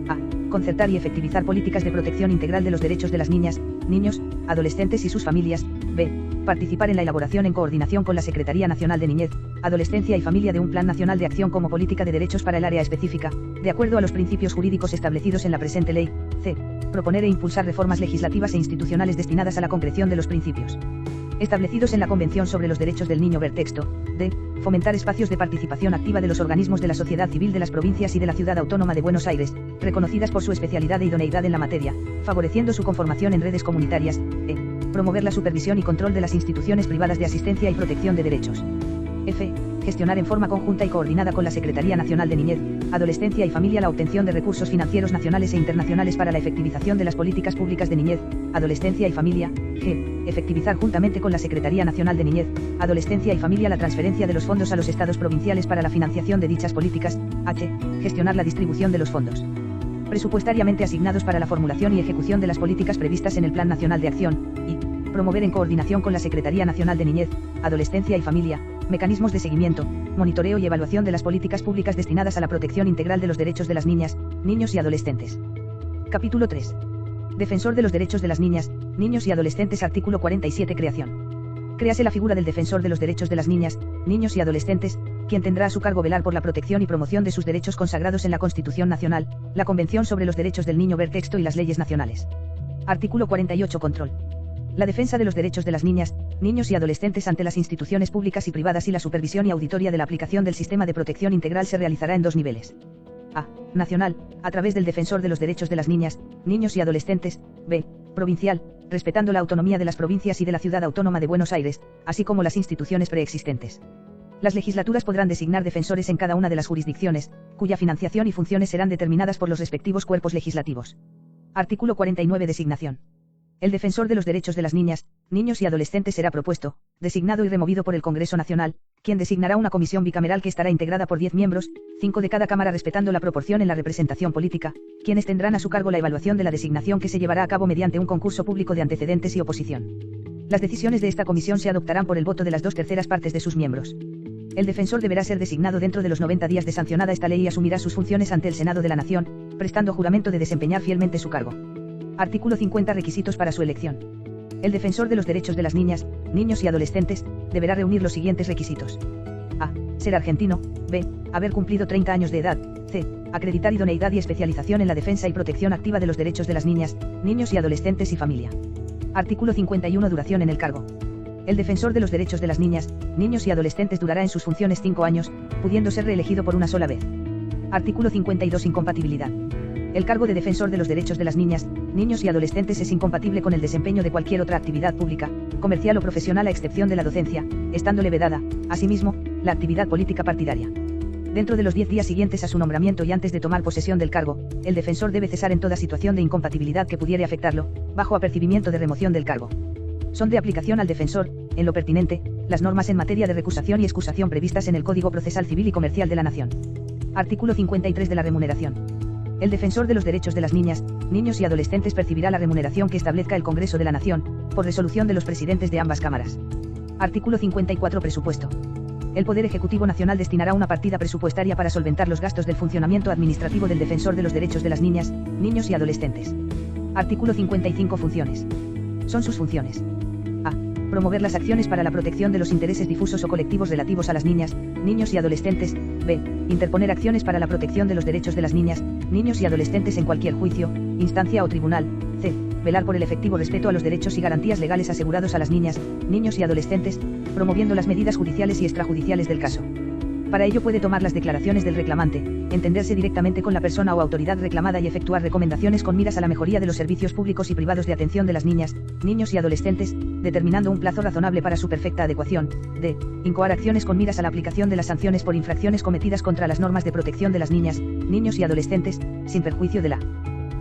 A. Concertar y efectivizar políticas de protección integral de los derechos de las niñas, niños, adolescentes y sus familias. B. Participar en la elaboración en coordinación con la Secretaría Nacional de Niñez, Adolescencia y Familia de un Plan Nacional de Acción como política de derechos para el área específica, de acuerdo a los principios jurídicos establecidos en la presente ley. C. Proponer e impulsar reformas legislativas e institucionales destinadas a la concreción de los principios establecidos en la Convención sobre los Derechos del Niño. Ver texto. D. Fomentar espacios de participación activa de los organismos de la sociedad civil de las provincias y de la Ciudad Autónoma de Buenos Aires, reconocidas por su especialidad e idoneidad en la materia, favoreciendo su conformación en redes comunitarias. E. Promover la supervisión y control de las instituciones privadas de asistencia y protección de derechos. F. Gestionar en forma conjunta y coordinada con la Secretaría Nacional de Niñez, Adolescencia y Familia la obtención de recursos financieros nacionales e internacionales para la efectivización de las políticas públicas de niñez, adolescencia y familia. G. Efectivizar juntamente con la Secretaría Nacional de Niñez, Adolescencia y Familia la transferencia de los fondos a los estados provinciales para la financiación de dichas políticas. H. Gestionar la distribución de los fondos presupuestariamente asignados para la formulación y ejecución de las políticas previstas en el Plan Nacional de Acción. Y promover en coordinación con la Secretaría Nacional de Niñez, Adolescencia y Familia, mecanismos de seguimiento, monitoreo y evaluación de las políticas públicas destinadas a la protección integral de los derechos de las niñas, niños y adolescentes. Capítulo 3. Defensor de los derechos de las niñas, niños y adolescentes. Artículo 47. Creación. Créase la figura del defensor de los derechos de las niñas, niños y adolescentes, quien tendrá a su cargo velar por la protección y promoción de sus derechos consagrados en la Constitución Nacional, la Convención sobre los Derechos del Niño. Ver texto y las leyes nacionales. Artículo 48. Control. La defensa de los derechos de las niñas, niños y adolescentes ante las instituciones públicas y privadas y la supervisión y auditoría de la aplicación del sistema de protección integral se realizará en dos niveles. A. Nacional, a través del defensor de los derechos de las niñas, niños y adolescentes. B. Provincial, respetando la autonomía de las provincias y de la Ciudad Autónoma de Buenos Aires, así como las instituciones preexistentes. Las legislaturas podrán designar defensores en cada una de las jurisdicciones, cuya financiación y funciones serán determinadas por los respectivos cuerpos legislativos. Artículo 49. Designación. El defensor de los derechos de las niñas, niños y adolescentes será propuesto, designado y removido por el Congreso Nacional, quien designará una comisión bicameral que estará integrada por 10 miembros, 5 de cada cámara respetando la proporción en la representación política, quienes tendrán a su cargo la evaluación de la designación que se llevará a cabo mediante un concurso público de antecedentes y oposición. Las decisiones de esta comisión se adoptarán por el voto de las 2/3 partes de sus miembros. El defensor deberá ser designado dentro de los 90 días de sancionada esta ley y asumirá sus funciones ante el Senado de la Nación, prestando juramento de desempeñar fielmente su cargo. Artículo 50. Requisitos para su elección. El defensor de los derechos de las niñas, niños y adolescentes, deberá reunir los siguientes requisitos. A. Ser argentino. B. Haber cumplido 30 años de edad. C. Acreditar idoneidad y especialización en la defensa y protección activa de los derechos de las niñas, niños y adolescentes y familia. Artículo 51. Duración en el cargo. El defensor de los derechos de las niñas, niños y adolescentes durará en sus funciones 5 años, pudiendo ser reelegido por una sola vez. Artículo 52. Incompatibilidad. El cargo de defensor de los derechos de las niñas, niños y adolescentes es incompatible con el desempeño de cualquier otra actividad pública, comercial o profesional a excepción de la docencia, estándole vedada, asimismo, la actividad política partidaria. Dentro de los 10 días siguientes a su nombramiento y antes de tomar posesión del cargo, el defensor debe cesar en toda situación de incompatibilidad que pudiere afectarlo, bajo apercibimiento de remoción del cargo. Son de aplicación al defensor, en lo pertinente, las normas en materia de recusación y excusación previstas en el Código Procesal Civil y Comercial de la Nación. Artículo 53 de la remuneración. El defensor de los derechos de las niñas, niños y adolescentes percibirá la remuneración que establezca el Congreso de la Nación, por resolución de los presidentes de ambas cámaras. Artículo 54. Presupuesto. El Poder Ejecutivo Nacional destinará una partida presupuestaria para solventar los gastos del funcionamiento administrativo del defensor de los derechos de las niñas, niños y adolescentes. Artículo 55. Funciones. Son sus funciones. A. Promover las acciones para la protección de los intereses difusos o colectivos relativos a las niñas, niños y adolescentes. B. Interponer acciones para la protección de los derechos de las niñas, niños y adolescentes en cualquier juicio, instancia o tribunal. C. Velar por el efectivo respeto a los derechos y garantías legales asegurados a las niñas, niños y adolescentes, promoviendo las medidas judiciales y extrajudiciales del caso. Para ello puede tomar las declaraciones del reclamante, entenderse directamente con la persona o autoridad reclamada y efectuar recomendaciones con miras a la mejoría de los servicios públicos y privados de atención de las niñas, niños y adolescentes, determinando un plazo razonable para su perfecta adecuación. D. Incoar acciones con miras a la aplicación de las sanciones por infracciones cometidas contra las normas de protección de las niñas, niños y adolescentes, sin perjuicio de la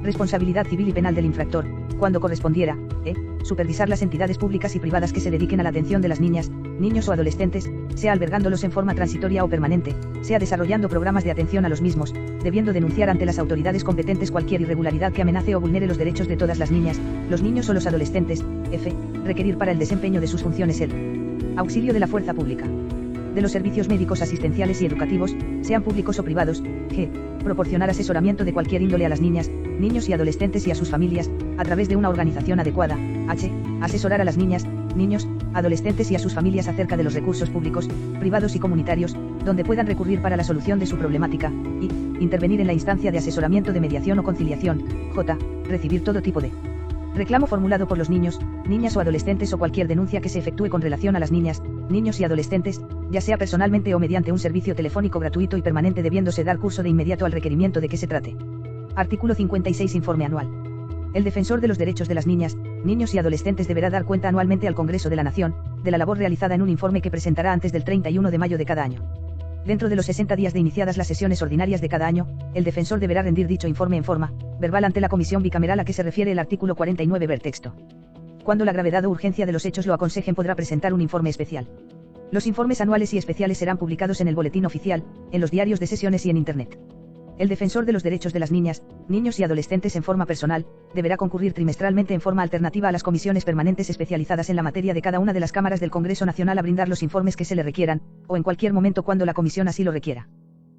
responsabilidad civil y penal del infractor, cuando correspondiera. E. Supervisar las entidades públicas y privadas que se dediquen a la atención de las niñas, niños o adolescentes, sea albergándolos en forma transitoria o permanente, sea desarrollando programas de atención a los mismos, debiendo denunciar ante las autoridades competentes cualquier irregularidad que amenace o vulnere los derechos de todas las niñas, los niños o los adolescentes. F. Requerir para el desempeño de sus funciones el auxilio de la fuerza pública, de los servicios médicos, asistenciales y educativos, sean públicos o privados. G. Proporcionar asesoramiento de cualquier índole a las niñas, niños y adolescentes y a sus familias, a través de una organización adecuada. H. Asesorar a las niñas, niños, adolescentes y a sus familias acerca de los recursos públicos, privados y comunitarios, donde puedan recurrir para la solución de su problemática. I. Intervenir en la instancia de asesoramiento de mediación o conciliación. J. Recibir todo tipo de reclamo formulado por los niños, niñas o adolescentes o cualquier denuncia que se efectúe con relación a las niñas, niños y adolescentes, ya sea personalmente o mediante un servicio telefónico gratuito y permanente, debiéndose dar curso de inmediato al requerimiento de que se trate. Artículo 56. Informe anual. El defensor de los derechos de las niñas, niños y adolescentes deberá dar cuenta anualmente al Congreso de la Nación, de la labor realizada en un informe que presentará antes del 31 de mayo de cada año. Dentro de los 60 días de iniciadas las sesiones ordinarias de cada año, el defensor deberá rendir dicho informe en forma verbal ante la comisión bicameral a que se refiere el artículo 49. Ver texto. Cuando la gravedad o urgencia de los hechos lo aconsejen, podrá presentar un informe especial. Los informes anuales y especiales serán publicados en el Boletín Oficial, en los diarios de sesiones y en Internet. El defensor de los derechos de las niñas, niños y adolescentes en forma personal, deberá concurrir trimestralmente en forma alternativa a las comisiones permanentes especializadas en la materia de cada una de las cámaras del Congreso Nacional a brindar los informes que se le requieran, o en cualquier momento cuando la comisión así lo requiera.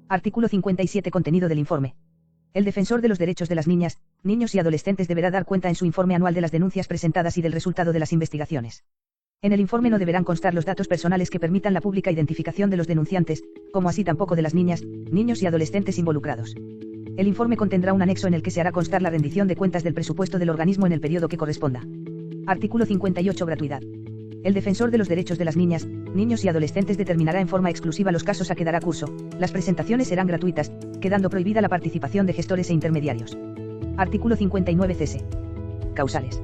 Artículo 57. Contenido del informe. El defensor de los derechos de las niñas, niños y adolescentes deberá dar cuenta en su informe anual de las denuncias presentadas y del resultado de las investigaciones. En el informe no deberán constar los datos personales que permitan la pública identificación de los denunciantes, como así tampoco de las niñas, niños y adolescentes involucrados. El informe contendrá un anexo en el que se hará constar la rendición de cuentas del presupuesto del organismo en el periodo que corresponda. Artículo 58. Gratuidad. El defensor de los derechos de las niñas, niños y adolescentes determinará en forma exclusiva los casos a que dará curso. Las presentaciones serán gratuitas, quedando prohibida la participación de gestores e intermediarios. Artículo 59. Cese. Causales.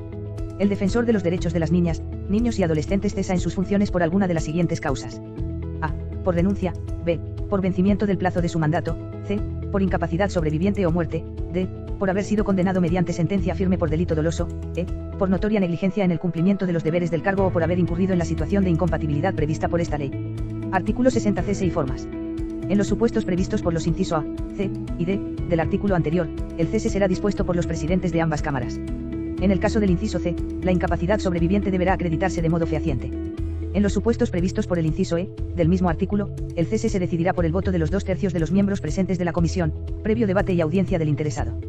El defensor de los derechos de las niñas, niños y adolescentes cesa en sus funciones por alguna de las siguientes causas. A. Por renuncia. B. Por vencimiento del plazo de su mandato. C. Por incapacidad sobreviviente o muerte. D. Por haber sido condenado mediante sentencia firme por delito doloso. E. Por notoria negligencia en el cumplimiento de los deberes del cargo o por haber incurrido en la situación de incompatibilidad prevista por esta ley. Artículo 60. Cese y formas. En los supuestos previstos por los inciso A, C y D del artículo anterior, el cese será dispuesto por los presidentes de ambas cámaras. En el caso del inciso C, la incapacidad sobreviviente deberá acreditarse de modo fehaciente. En los supuestos previstos por el inciso E, del mismo artículo, el cese se decidirá por el voto de los 2/3 de los miembros presentes de la comisión, previo debate y audiencia del interesado.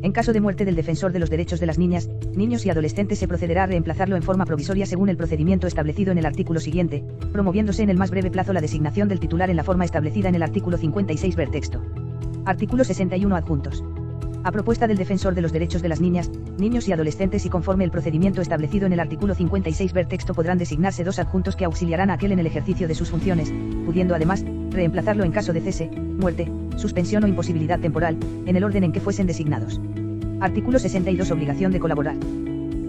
En caso de muerte del defensor de los derechos de las niñas, niños y adolescentes se procederá a reemplazarlo en forma provisoria según el procedimiento establecido en el artículo siguiente, promoviéndose en el más breve plazo la designación del titular en la forma establecida en el artículo 56. Ver texto. Artículo 61. Adjuntos. A propuesta del Defensor de los Derechos de las Niñas, Niños y Adolescentes y conforme el procedimiento establecido en el artículo 56 ver texto podrán designarse 2 adjuntos que auxiliarán a aquel en el ejercicio de sus funciones, pudiendo además, reemplazarlo en caso de cese, muerte, suspensión o imposibilidad temporal, en el orden en que fuesen designados. Artículo 62 Obligación de colaborar.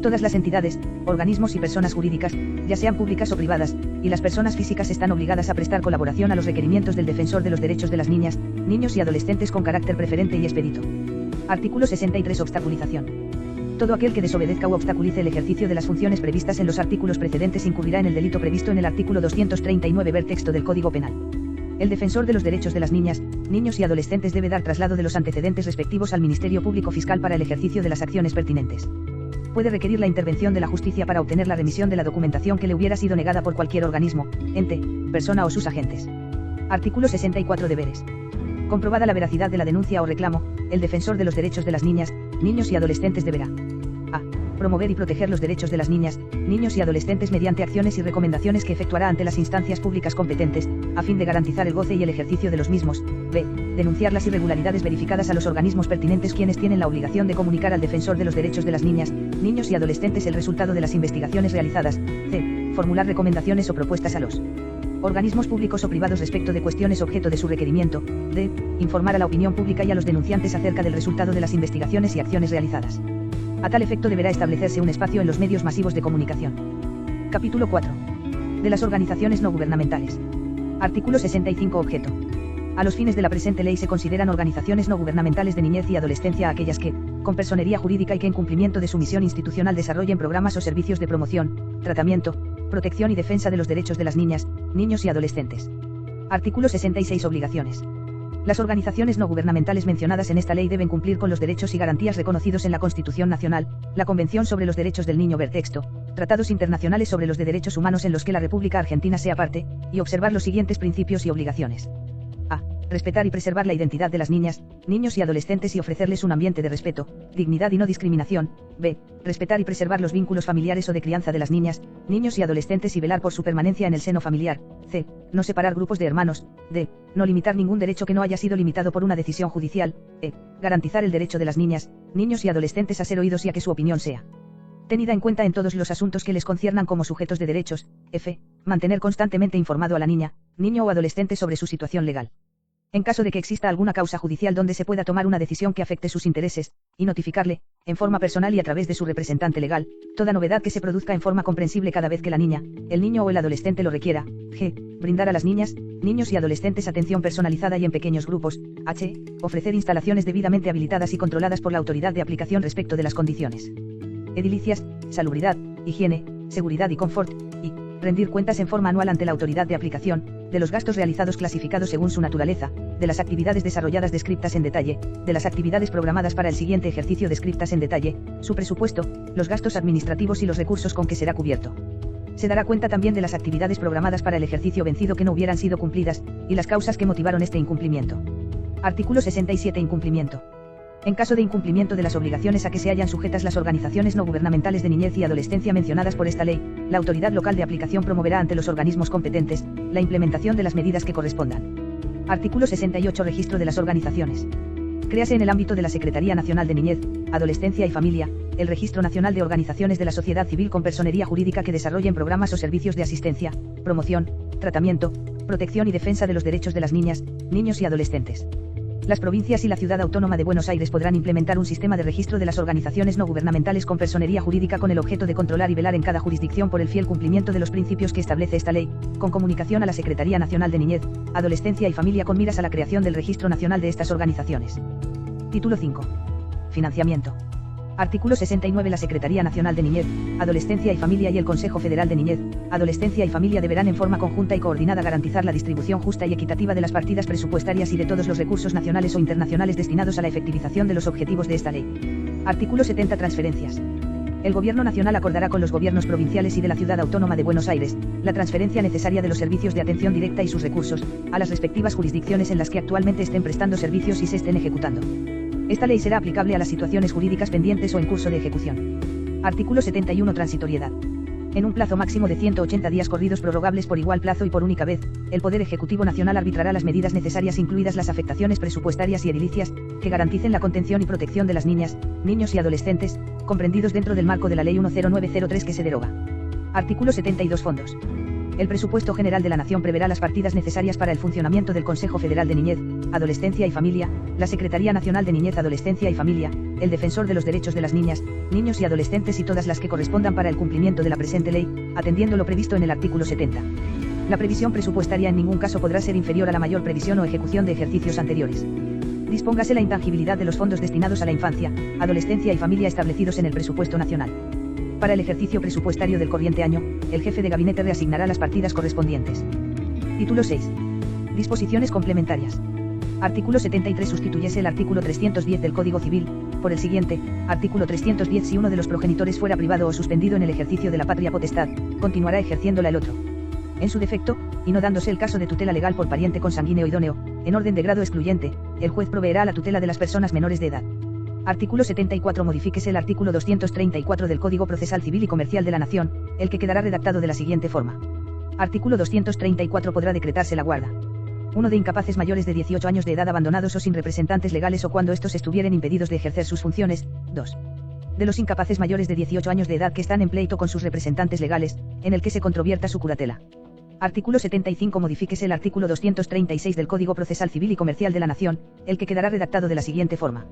Todas las entidades, organismos y personas jurídicas, ya sean públicas o privadas, y las personas físicas están obligadas a prestar colaboración a los requerimientos del Defensor de los Derechos de las Niñas, Niños y Adolescentes con carácter preferente y expedito. Artículo 63 Obstaculización. Todo aquel que desobedezca u obstaculice el ejercicio de las funciones previstas en los artículos precedentes incurrirá en el delito previsto en el artículo 239 ver texto del Código Penal. El Defensor de los Derechos de las Niñas, Niños y Adolescentes debe dar traslado de los antecedentes respectivos al Ministerio Público Fiscal para el ejercicio de las acciones pertinentes. Puede requerir la intervención de la justicia para obtener la remisión de la documentación que le hubiera sido negada por cualquier organismo, ente, persona o sus agentes. Artículo 64 Deberes. Comprobada la veracidad de la denuncia o reclamo, el Defensor de los Derechos de las Niñas, Niños y Adolescentes deberá a. Promover y proteger los derechos de las niñas, niños y adolescentes mediante acciones y recomendaciones que efectuará ante las instancias públicas competentes, a fin de garantizar el goce y el ejercicio de los mismos. B. Denunciar las irregularidades verificadas a los organismos pertinentes quienes tienen la obligación de comunicar al Defensor de los Derechos de las Niñas, niños y adolescentes el resultado de las investigaciones realizadas. C. Formular recomendaciones o propuestas a los organismos públicos o privados respecto de cuestiones objeto de su requerimiento. D. Informar a la opinión pública y a los denunciantes acerca del resultado de las investigaciones y acciones realizadas. A tal efecto deberá establecerse un espacio en los medios masivos de comunicación. Capítulo 4. De las organizaciones no gubernamentales. Artículo 65 Objeto. A los fines de la presente ley se consideran organizaciones no gubernamentales de niñez y adolescencia aquellas que, con personería jurídica y que en cumplimiento de su misión institucional desarrollen programas o servicios de promoción, tratamiento, protección y defensa de los derechos de las niñas, niños y adolescentes. Artículo 66 Obligaciones. Las organizaciones no gubernamentales mencionadas en esta ley deben cumplir con los derechos y garantías reconocidos en la Constitución Nacional, la Convención sobre los Derechos del Niño ver texto, tratados internacionales sobre los de derechos humanos en los que la República Argentina sea parte, y observar los siguientes principios y obligaciones. A. Respetar y preservar la identidad de las niñas, niños y adolescentes y ofrecerles un ambiente de respeto, dignidad y no discriminación. B. Respetar y preservar los vínculos familiares o de crianza de las niñas, niños y adolescentes y velar por su permanencia en el seno familiar. C. No separar grupos de hermanos. D. No limitar ningún derecho que no haya sido limitado por una decisión judicial. E. Garantizar el derecho de las niñas, niños y adolescentes a ser oídos y a que su opinión sea tenida en cuenta en todos los asuntos que les conciernan como sujetos de derechos. F. Mantener constantemente informado a la niña, niño o adolescente sobre su situación legal. En caso de que exista alguna causa judicial donde se pueda tomar una decisión que afecte sus intereses, y notificarle, en forma personal y a través de su representante legal, toda novedad que se produzca en forma comprensible cada vez que la niña, el niño o el adolescente lo requiera. G. Brindar a las niñas, niños y adolescentes atención personalizada y en pequeños grupos. H. Ofrecer instalaciones debidamente habilitadas y controladas por la autoridad de aplicación respecto de las condiciones edilicias, salubridad, higiene, seguridad y confort. Y rendir cuentas en forma anual ante la autoridad de aplicación, de los gastos realizados clasificados según su naturaleza, de las actividades desarrolladas descriptas en detalle, de las actividades programadas para el siguiente ejercicio descriptas en detalle, su presupuesto, los gastos administrativos y los recursos con que será cubierto. Se dará cuenta también de las actividades programadas para el ejercicio vencido que no hubieran sido cumplidas, y las causas que motivaron este incumplimiento. Artículo 67 Incumplimiento. En caso de incumplimiento de las obligaciones a que se hallan sujetas las organizaciones no gubernamentales de niñez y adolescencia mencionadas por esta ley, la autoridad local de aplicación promoverá ante los organismos competentes la implementación de las medidas que correspondan. Artículo 68 Registro de las organizaciones. Créase en el ámbito de la Secretaría Nacional de Niñez, Adolescencia y Familia, el Registro Nacional de Organizaciones de la Sociedad Civil con personería jurídica que desarrollen programas o servicios de asistencia, promoción, tratamiento, protección y defensa de los derechos de las niñas, niños y adolescentes. Las provincias y la Ciudad Autónoma de Buenos Aires podrán implementar un sistema de registro de las organizaciones no gubernamentales con personería jurídica con el objeto de controlar y velar en cada jurisdicción por el fiel cumplimiento de los principios que establece esta ley, con comunicación a la Secretaría Nacional de Niñez, Adolescencia y Familia con miras a la creación del registro nacional de estas organizaciones. Título 5. Financiamiento. Artículo 69 La Secretaría Nacional de Niñez, Adolescencia y Familia y el Consejo Federal de Niñez, Adolescencia y Familia deberán en forma conjunta y coordinada garantizar la distribución justa y equitativa de las partidas presupuestarias y de todos los recursos nacionales o internacionales destinados a la efectivización de los objetivos de esta ley. Artículo 70 Transferencias. El Gobierno Nacional acordará con los gobiernos provinciales y de la Ciudad Autónoma de Buenos Aires la transferencia necesaria de los servicios de atención directa y sus recursos a las respectivas jurisdicciones en las que actualmente estén prestando servicios y se estén ejecutando. Esta ley será aplicable a las situaciones jurídicas pendientes o en curso de ejecución. Artículo 71 Transitoriedad. En un plazo máximo de 180 días corridos prorrogables por igual plazo y por única vez, el Poder Ejecutivo Nacional arbitrará las medidas necesarias incluidas las afectaciones presupuestarias y edilicias, que garanticen la contención y protección de las niñas, niños y adolescentes, comprendidos dentro del marco de la Ley 10903 que se deroga. Artículo 72 Fondos. El presupuesto general de la Nación preverá las partidas necesarias para el funcionamiento del Consejo Federal de Niñez, Adolescencia y Familia, la Secretaría Nacional de Niñez, Adolescencia y Familia, el Defensor de los Derechos de las Niñas, Niños y Adolescentes y todas las que correspondan para el cumplimiento de la presente ley, atendiendo lo previsto en el artículo 70. La previsión presupuestaria en ningún caso podrá ser inferior a la mayor previsión o ejecución de ejercicios anteriores. Dispóngase la intangibilidad de los fondos destinados a la infancia, adolescencia y familia establecidos en el presupuesto nacional. Para el ejercicio presupuestario del corriente año, el jefe de gabinete reasignará las partidas correspondientes. Título 6. Disposiciones complementarias. Artículo 73. Sustituyese el artículo 310 del Código Civil, por el siguiente, artículo 310. Si uno de los progenitores fuera privado o suspendido en el ejercicio de la patria potestad, continuará ejerciéndola el otro. En su defecto, y no dándose el caso de tutela legal por pariente consanguíneo idóneo, en orden de grado excluyente, el juez proveerá la tutela de las personas menores de edad. Artículo 74. Modifíquese el artículo 234 del Código Procesal Civil y Comercial de la Nación, el que quedará redactado de la siguiente forma. Artículo 234. Podrá decretarse la guarda. 1 de incapaces mayores de 18 años de edad abandonados o sin representantes legales o cuando estos estuvieren impedidos de ejercer sus funciones. 2. De los incapaces mayores de 18 años de edad que están en pleito con sus representantes legales, en el que se controvierta su curatela. Artículo 75. Modifíquese el artículo 236 del Código Procesal Civil y Comercial de la Nación, el que quedará redactado de la siguiente forma.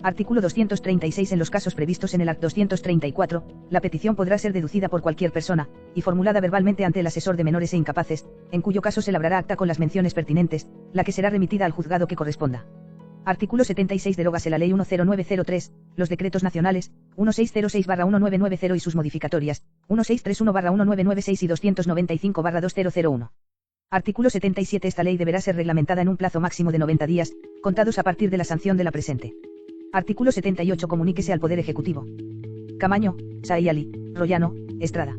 Artículo 236. En los casos previstos en el Art. 234, la petición podrá ser deducida por cualquier persona, y formulada verbalmente ante el asesor de menores e incapaces, en cuyo caso se labrará acta con las menciones pertinentes, la que será remitida al juzgado que corresponda. Artículo 76. Derógase la Ley 10903, los decretos nacionales, 1606/1990 y sus modificatorias, 1631/1996 y 295/2001. Artículo 77. Esta ley deberá ser reglamentada en un plazo máximo de 90 días, contados a partir de la sanción de la presente. Artículo 78. Comuníquese al Poder Ejecutivo. Camaño, Saïali, Royano, Estrada.